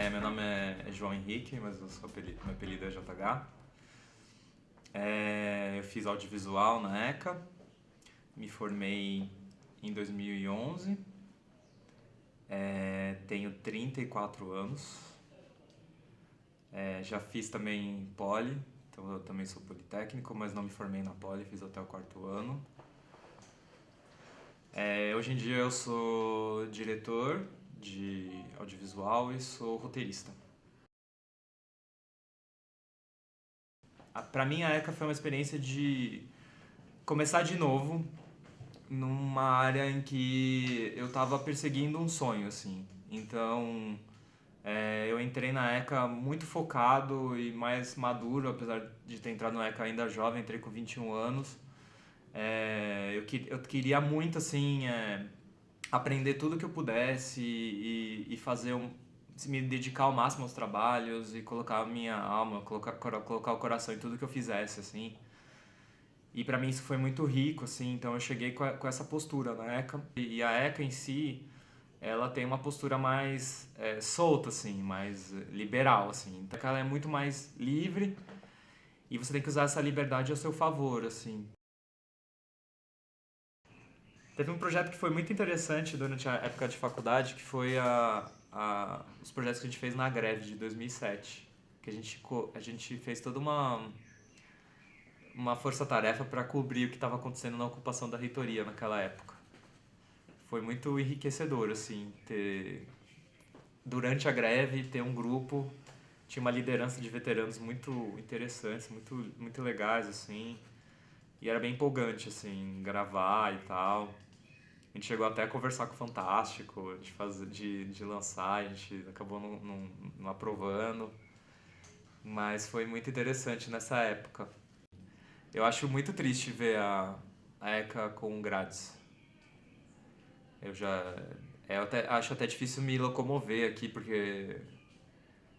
Meu nome é João Henrique, mas meu apelido é JH. Eu fiz audiovisual na ECA, me formei em 2011, tenho 34 anos, já fiz também Poli, então eu também sou politécnico, mas não me formei na Poli, fiz até o quarto ano. Hoje em dia eu sou diretor de audiovisual e sou roteirista. Pra mim a ECA foi uma experiência de começar de novo numa área em que eu tava perseguindo um sonho, assim. Então, eu entrei na ECA muito focado e mais maduro, apesar de ter entrado na ECA ainda jovem, entrei com 21 anos. Eu queria muito, assim, aprender tudo que eu pudesse e fazer me dedicar ao máximo aos trabalhos e colocar a minha alma, colocar o coração em tudo que eu fizesse, assim. E pra mim isso foi muito rico, assim, então eu cheguei com essa postura na ECA. E a ECA em si, ela tem uma postura mais solta, assim, mais liberal, assim. Então ela é muito mais livre e você tem que usar essa liberdade a seu favor, assim. Teve um projeto que foi muito interessante durante a época de faculdade, que foi os projetos que a gente fez na greve de 2007. Que a gente fez toda uma força-tarefa para cobrir o que estava acontecendo na ocupação da reitoria naquela época. Foi muito enriquecedor, assim, durante a greve, ter um grupo, tinha uma liderança de veteranos muito interessantes, muito legais, assim, e era bem empolgante, assim, gravar e tal. A gente chegou até a conversar com o Fantástico, de lançar, a gente acabou não aprovando, mas foi muito interessante nessa época. Eu acho muito triste ver a ECA com grades. Eu já. Acho até difícil me locomover aqui, porque,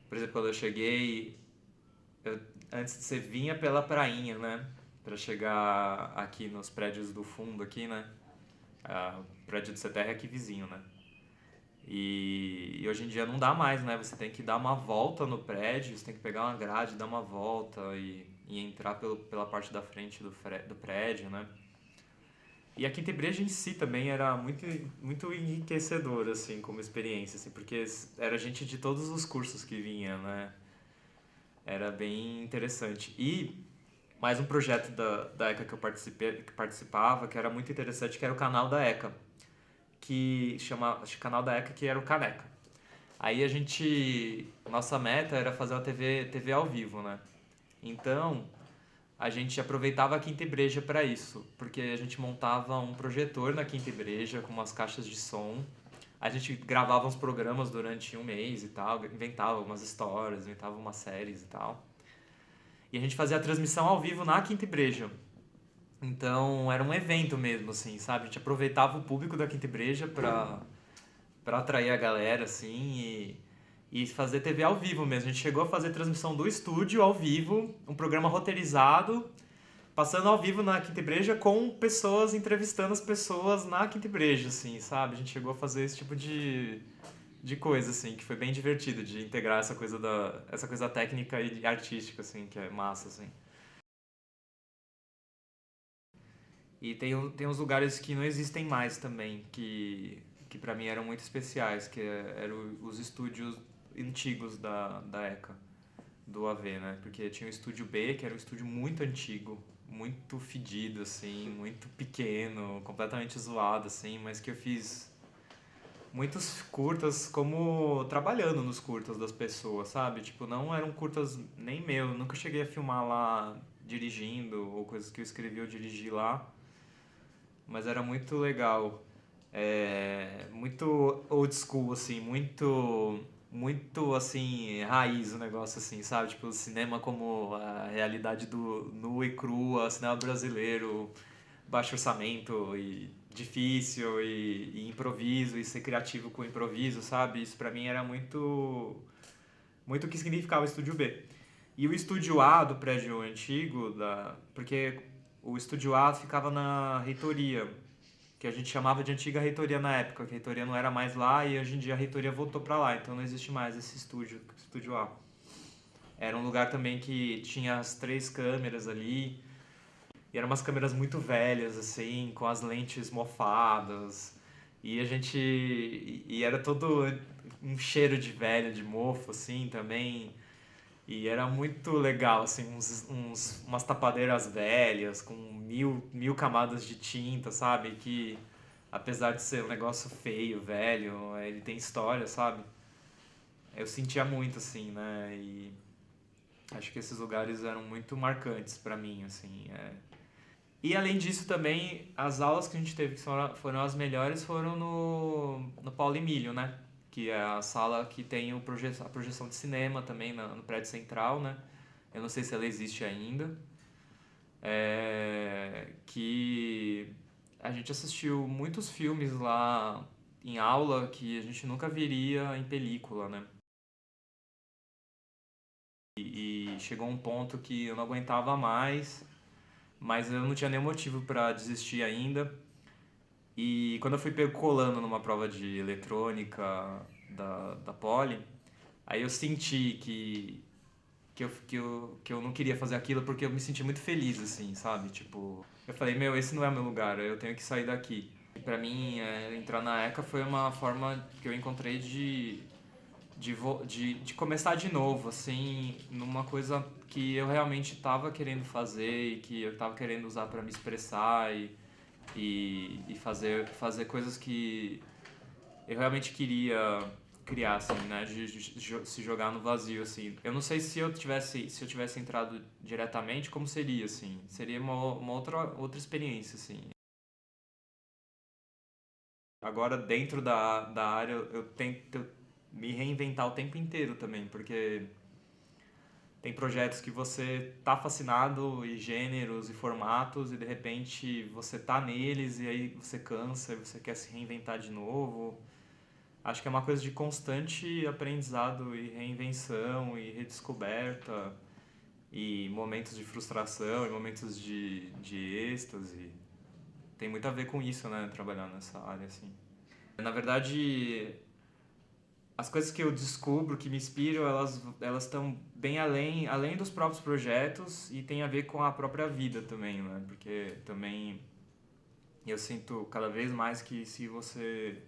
por exemplo, quando eu cheguei, eu, antes você vinha pela prainha, né? Pra chegar aqui nos prédios do fundo, aqui, né? O prédio do CTR é aqui vizinho, né? E hoje em dia não dá mais, né? Você tem que dar uma volta no prédio, você tem que pegar uma grade, dar uma volta e entrar pela parte da frente do prédio, né? E a Quinta Igreja em si também era muito enriquecedor, assim, como experiência, assim, porque era gente de todos os cursos que vinha, né? Era bem interessante. E mais um projeto da ECA que participava, que era muito interessante, que era o canal da ECA, que chama, acho que canal da ECA, que era o Caneca. Aí nossa meta era fazer uma TV ao vivo, né? Então, a gente aproveitava a Quinta Igreja para isso, porque a gente montava um projetor na Quinta Igreja com umas caixas de som. A gente gravava uns programas durante um mês e tal, inventava umas histórias, inventava umas séries e tal. E a gente fazia a transmissão ao vivo na Quinta Igreja. Então era um evento mesmo, assim, sabe? A gente aproveitava o público da Quinta Igreja pra atrair a galera, assim, e fazer TV ao vivo mesmo. A gente chegou a fazer transmissão do estúdio ao vivo, um programa roteirizado, passando ao vivo na Quinta Igreja com pessoas entrevistando as pessoas na Quinta Igreja, assim, sabe? A gente chegou a fazer esse tipo de coisa, assim, que foi bem divertido, de integrar essa coisa técnica e artística, assim, que é massa, assim. E tem uns lugares que não existem mais também, que para mim eram muito especiais, que eram os estúdios antigos da ECA, do AV, né? Porque tinha o estúdio B, que era um estúdio muito antigo, muito fedido, assim, muito pequeno, completamente zoado, assim, mas que eu fiz muitos curtas como trabalhando nos curtas das pessoas, sabe? Tipo, não eram curtas nem meu, nunca cheguei a filmar lá dirigindo ou coisas que eu escrevi ou dirigi lá, mas era muito legal. Muito old school, assim, muito, assim, raiz o negócio, assim, sabe? Tipo, o cinema como a realidade do nu e crua, cinema brasileiro, baixo orçamento e difícil e improviso e ser criativo com improviso, sabe? Isso pra mim era muito o que significava o Estúdio B. E o Estúdio A do prédio antigo, porque o Estúdio A ficava na reitoria, que a gente chamava de antiga reitoria na época, que a reitoria não era mais lá e hoje em dia a reitoria voltou para lá, então não existe mais esse estúdio A. Era um lugar também que tinha as 3 câmeras ali, e eram umas câmeras muito velhas, assim, com as lentes mofadas, e a gente... E era todo um cheiro de velho, de mofo, assim, também, e era muito legal, assim, umas tapadeiras velhas com mil camadas de tinta, sabe? Que apesar de ser um negócio feio, velho, ele tem história, sabe? Eu sentia muito, assim, né? E acho que esses lugares eram muito marcantes pra mim, assim. E além disso também, as aulas que a gente teve que foram as melhores foram no Paulo Emílio, né? Que é a sala que tem a projeção de cinema também no prédio central, né? Eu não sei se ela existe ainda. Que a gente assistiu muitos filmes lá em aula que a gente nunca viria em película, né? E chegou um ponto que eu não aguentava mais, mas eu não tinha nenhum motivo para desistir ainda. E quando eu fui pego colando numa prova de eletrônica da Poli, aí eu senti que eu não queria fazer aquilo porque eu me senti muito feliz, assim, sabe? Tipo, eu falei, meu, esse não é o meu lugar, eu tenho que sair daqui. E pra mim, entrar na ECA foi uma forma que eu encontrei de começar de novo, assim, numa coisa que eu realmente estava querendo fazer e que eu estava querendo usar para me expressar e fazer coisas que eu realmente queria criar, assim, né? De se jogar no vazio, assim. Eu não sei se eu tivesse entrado diretamente, como seria, assim. Seria uma outra experiência, assim. Agora, dentro da área, eu tento me reinventar o tempo inteiro também, porque tem projetos que você tá fascinado e gêneros e formatos e de repente você tá neles e aí você cansa e você quer se reinventar de novo. Acho que é uma coisa de constante aprendizado e reinvenção e redescoberta e momentos de frustração e momentos de êxtase. Tem muito a ver com isso, né, trabalhar nessa área, assim. Na verdade, as coisas que eu descubro, que me inspiram, elas estão bem além dos próprios projetos e tem a ver com a própria vida também, né? Porque também eu sinto cada vez mais que se você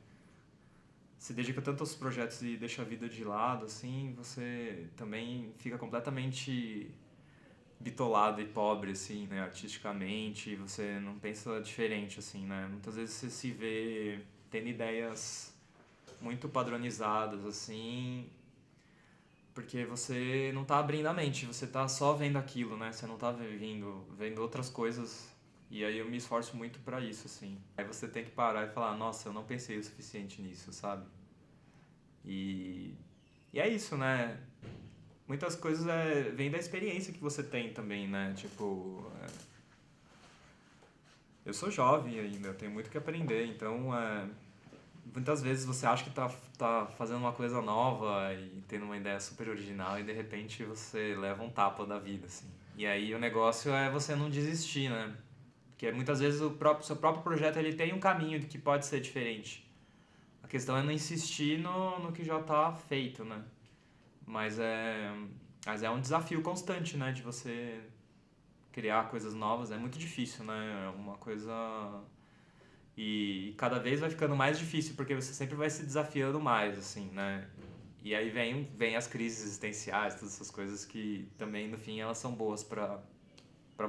se dedica tanto aos projetos e deixa a vida de lado, assim, você também fica completamente bitolado e pobre, assim, né, artisticamente, você não pensa diferente, assim, né? Muitas vezes você se vê tendo ideias muito padronizadas, assim, porque você não tá abrindo a mente, você tá só vendo aquilo, né? Você não tá vendo outras coisas. E aí eu me esforço muito pra isso, assim. Aí você tem que parar e falar, nossa, eu não pensei o suficiente nisso, sabe? E, e é isso, né? Muitas coisas vêm da experiência que você tem também, né? Tipo, eu sou jovem ainda, eu tenho muito que aprender, então muitas vezes você acha que tá fazendo uma coisa nova e tendo uma ideia super original e de repente você leva um tapa da vida, assim. E aí o negócio é você não desistir, né? Porque muitas vezes seu próprio projeto ele tem um caminho que pode ser diferente. A questão é não insistir no que já tá feito, né? Mas mas é um desafio constante, né? De você criar coisas novas. É muito difícil, né? É uma coisa... E cada vez vai ficando mais difícil, porque você sempre vai se desafiando mais, assim, né? E aí vem as crises existenciais, todas essas coisas que também, no fim, elas são boas pra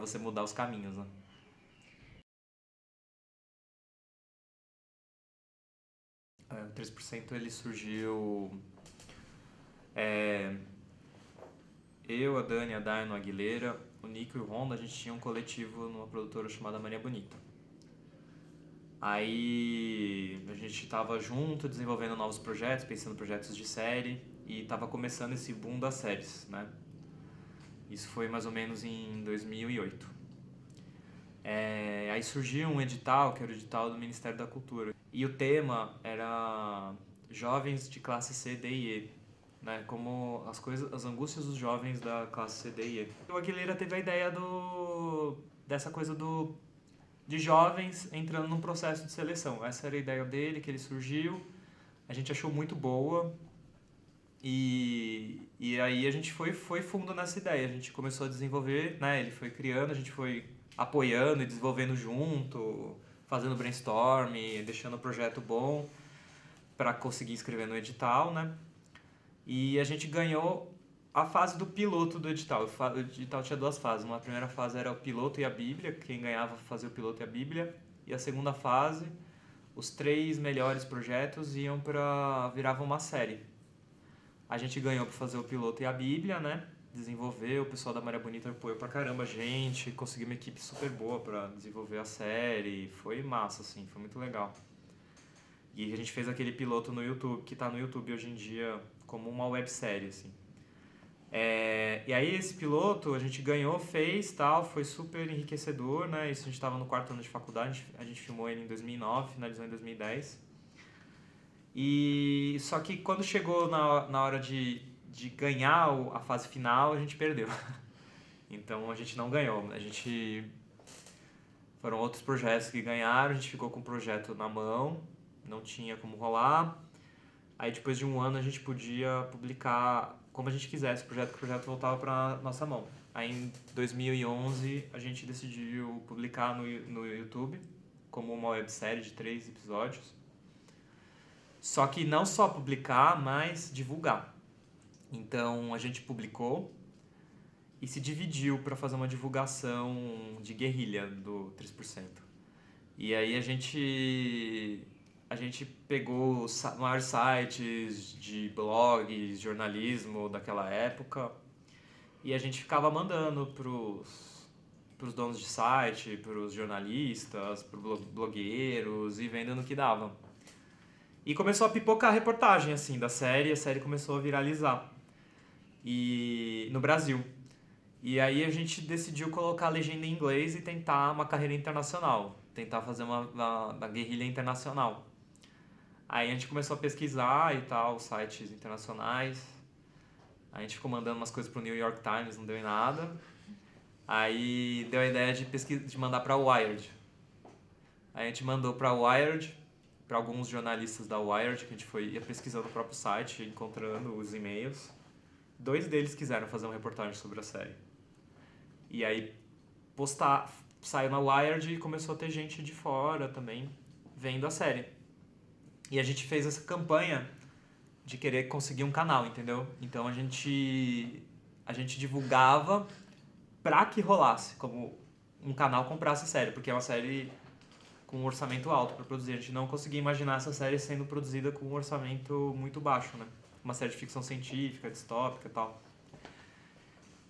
você mudar os caminhos, né? O 3% ele surgiu... é, eu, a Dani, a Dayno, a Aguilera, o Nico e o Honda, a gente tinha um coletivo numa produtora chamada Maria Bonita. Aí a gente tava junto, desenvolvendo novos projetos, pensando em projetos de série e tava começando esse boom das séries, né? Isso foi mais ou menos em 2008. Aí surgiu um edital, que era o edital do Ministério da Cultura. E o tema era jovens de classe C, D e E, né? Como as angústias dos jovens da classe C, D e E. O Aguilera teve a ideia dessa coisa de jovens entrando num processo de seleção. Essa era a ideia dele, que ele surgiu. A gente achou muito boa. E aí a gente foi fundo nessa ideia. A gente começou a desenvolver, né? Ele foi criando, a gente foi apoiando e desenvolvendo junto, fazendo brainstorm, deixando o projeto bom para conseguir inscrever no edital, né? E a gente ganhou a fase do piloto do edital. O edital tinha duas fases. Uma primeira fase era o piloto e a Bíblia, quem ganhava fazia o piloto e a Bíblia. E a segunda fase, os 3 melhores projetos iam para viravam uma série. A gente ganhou para fazer o piloto e a Bíblia, né? Desenvolver, o pessoal da Maria Bonita apoiou pra caramba a gente, conseguiu uma equipe super boa para desenvolver a série. Foi massa, assim, foi muito legal. E a gente fez aquele piloto no YouTube, que tá no YouTube hoje em dia como uma websérie, assim. E aí esse piloto a gente ganhou, fez, tal, foi super enriquecedor, né? Isso a gente estava no 4º ano de faculdade, a gente filmou ele em 2009, finalizou em 2010. E só que quando chegou na hora de ganhar a fase final, a gente perdeu. Então a gente não ganhou. Foram outros projetos que ganharam, a gente ficou com o projeto na mão, não tinha como rolar. Aí depois de um ano a gente podia publicar como a gente quisesse o projeto voltava para nossa mão. Aí em 2011 a gente decidiu publicar no YouTube como uma websérie de 3 episódios. Só que não só publicar, mas divulgar. Então a gente publicou e se dividiu para fazer uma divulgação de guerrilha do 3%. E aí a gente pegou os maiores sites de blogs, jornalismo daquela época e a gente ficava mandando pros donos de site, pros jornalistas, pros blogueiros e vendo no que dava. E começou a pipocar a reportagem assim da série, a série começou a viralizar no Brasil. E aí a gente decidiu colocar a legenda em inglês e tentar uma carreira internacional, tentar fazer uma guerrilha internacional. Aí a gente começou a pesquisar e tal, sites internacionais. A gente ficou mandando umas coisas pro New York Times, não deu em nada. Aí deu a ideia de mandar pra Wired. Aí a gente mandou pra Wired, para alguns jornalistas da Wired, que a gente ia pesquisando no próprio site, encontrando os e-mails. 2 deles quiseram fazer uma reportagem sobre a série. E aí saiu na Wired e começou a ter gente de fora também vendo a série. E a gente fez essa campanha de querer conseguir um canal, entendeu? Então a gente divulgava pra que rolasse, como um canal comprasse a série, porque é uma série com um orçamento alto para produzir. A gente não conseguia imaginar essa série sendo produzida com um orçamento muito baixo, né? Uma série de ficção científica, distópica e tal.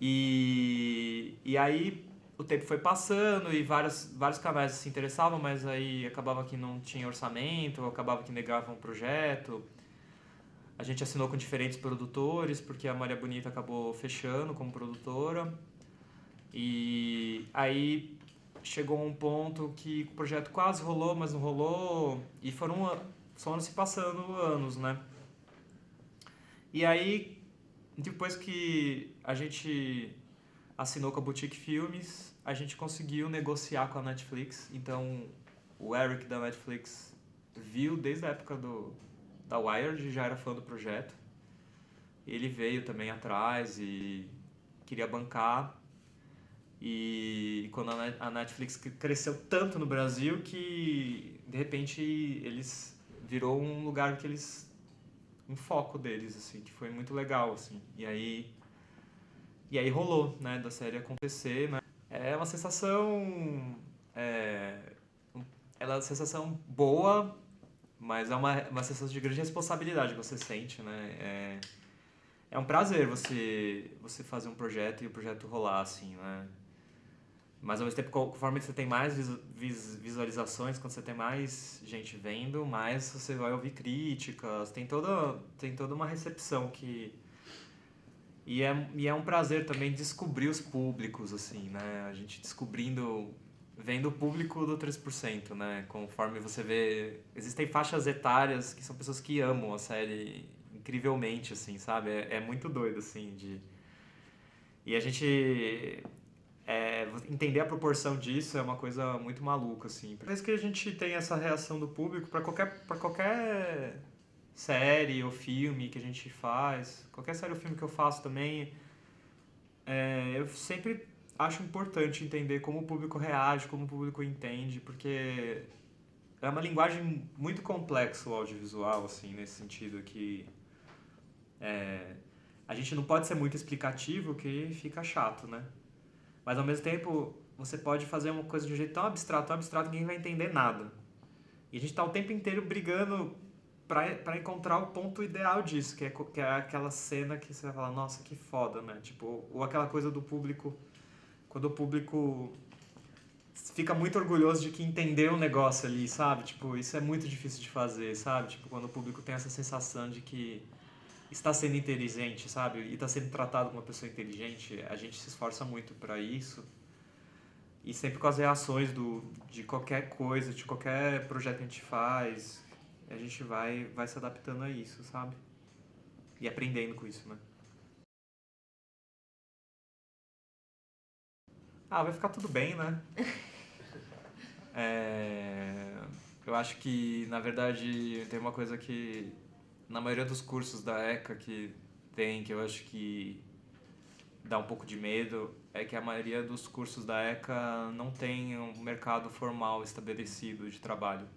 E aí o tempo foi passando e vários canais se interessavam, mas aí acabava que não tinha orçamento, acabava que negavam o projeto. A gente assinou com diferentes produtores, porque a Maria Bonita acabou fechando como produtora. E aí chegou um ponto que o projeto quase rolou, mas não rolou. E foram se passando anos, né? E aí, depois que a gente assinou com a Boutique Filmes, a gente conseguiu negociar com a Netflix. Então, o Eric da Netflix viu desde a época da Wired, já era fã do projeto. Ele veio também atrás e queria bancar. E quando a Netflix cresceu tanto no Brasil que, de repente, eles virou um lugar que um foco deles, assim, que foi muito legal, assim. E aí rolou, né, da série acontecer, né? É uma sensação, ela é uma sensação boa, mas é uma sensação de grande responsabilidade que você sente, né? É um prazer você fazer um projeto e o projeto rolar, assim, né? Mas ao mesmo tempo, conforme você tem mais visualizações, quando você tem mais gente vendo, mais você vai ouvir críticas, tem toda uma recepção que... E é um prazer também descobrir os públicos, assim, né? A gente vendo o público do 3%, né? Conforme você vê... Existem faixas etárias que são pessoas que amam a série incrivelmente, assim, sabe? É muito doido, assim, E a gente... entender a proporção disso é uma coisa muito maluca, assim. Por isso que a gente tem essa reação do público para qualquer série ou filme que a gente faz, qualquer série ou filme que eu faço também, eu sempre acho importante entender como o público reage, como o público entende, porque é uma linguagem muito complexa o audiovisual, assim, nesse sentido que a gente não pode ser muito explicativo que fica chato, né? Mas ao mesmo tempo, você pode fazer uma coisa de um jeito tão abstrato, que ninguém vai entender nada. E a gente tá o tempo inteiro brigando pra encontrar o ponto ideal disso, que é aquela cena que você vai falar, nossa, que foda, né? Tipo, ou aquela coisa do público, quando o público fica muito orgulhoso de que entendeu o negócio ali, sabe? Tipo, isso é muito difícil de fazer, sabe? Tipo, quando o público tem essa sensação de que está sendo inteligente, sabe? E está sendo tratado como uma pessoa inteligente, a gente se esforça muito para isso. E sempre com as reações de qualquer coisa, de qualquer projeto que a gente faz, a gente vai se adaptando a isso, sabe? E aprendendo com isso, né? Vai ficar tudo bem, né? Eu acho que, na verdade, tem uma coisa que, na maioria dos cursos da ECA que eu acho que dá um pouco de medo, é que a maioria dos cursos da ECA não tem um mercado formal estabelecido de trabalho.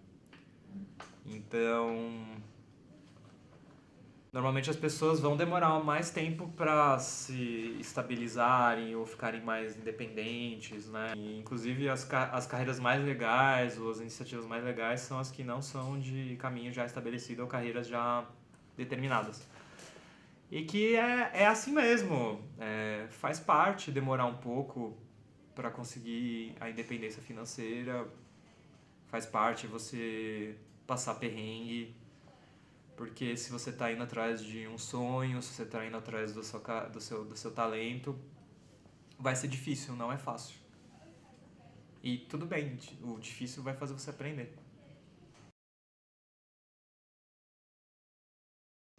Então, normalmente as pessoas vão demorar mais tempo para se estabilizarem ou ficarem mais independentes, né? E, inclusive as carreiras mais legais ou as iniciativas mais legais são as que não são de caminho já estabelecido ou carreiras já determinadas. E que é assim mesmo, faz parte demorar um pouco para conseguir a independência financeira, faz parte você passar perrengue, porque se você está indo atrás de um sonho, se você está indo atrás do seu talento, vai ser difícil, não é fácil. E tudo bem, o difícil vai fazer você aprender.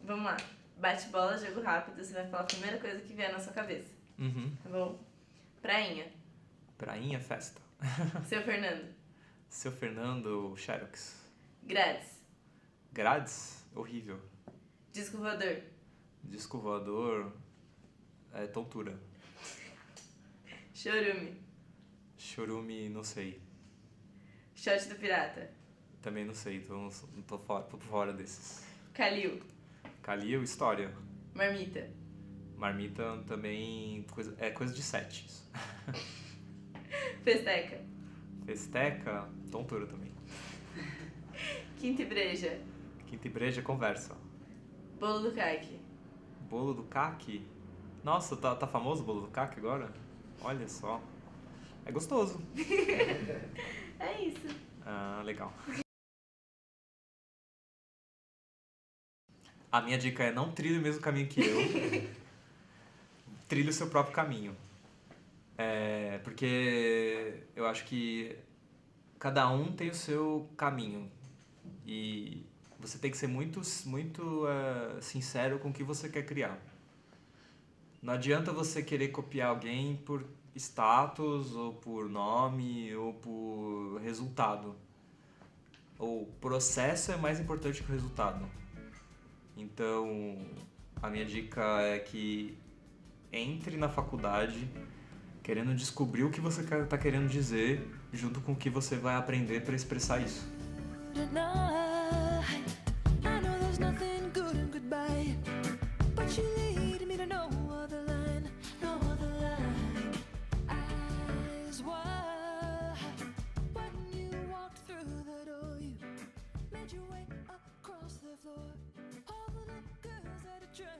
Vamos lá. Bate-bola, jogo rápido, você vai falar a primeira coisa que vier na sua cabeça. Uhum. Tá bom? Prainha. Prainha, festa. Seu Fernando. Seu Fernando, Xerox. Grades. Grades? Horrível. Disco voador. Disco voador, tontura. Chorume. Chorume, não sei. Shot do pirata. Também não sei, tô fora desses. Calil. Calil, história. Marmita. Marmita também coisa de 7. Festeca. Festeca, tontura também. Quinta e breja. Quinta e breja, conversa. Bolo do caqui. Bolo do caqui? Nossa, tá famoso o bolo do caqui agora? Olha só. É gostoso. É isso. Legal. A minha dica é não trilhe o mesmo caminho que eu. Trilhe o seu próprio caminho. Porque eu acho que cada um tem o seu caminho. E você tem que ser muito sincero com o que você quer criar. Não adianta você querer copiar alguém por status, ou por nome, ou por resultado. O processo é mais importante que o resultado. Então, a minha dica é que entre na faculdade querendo descobrir o que você está querendo dizer junto com o que você vai aprender para expressar isso.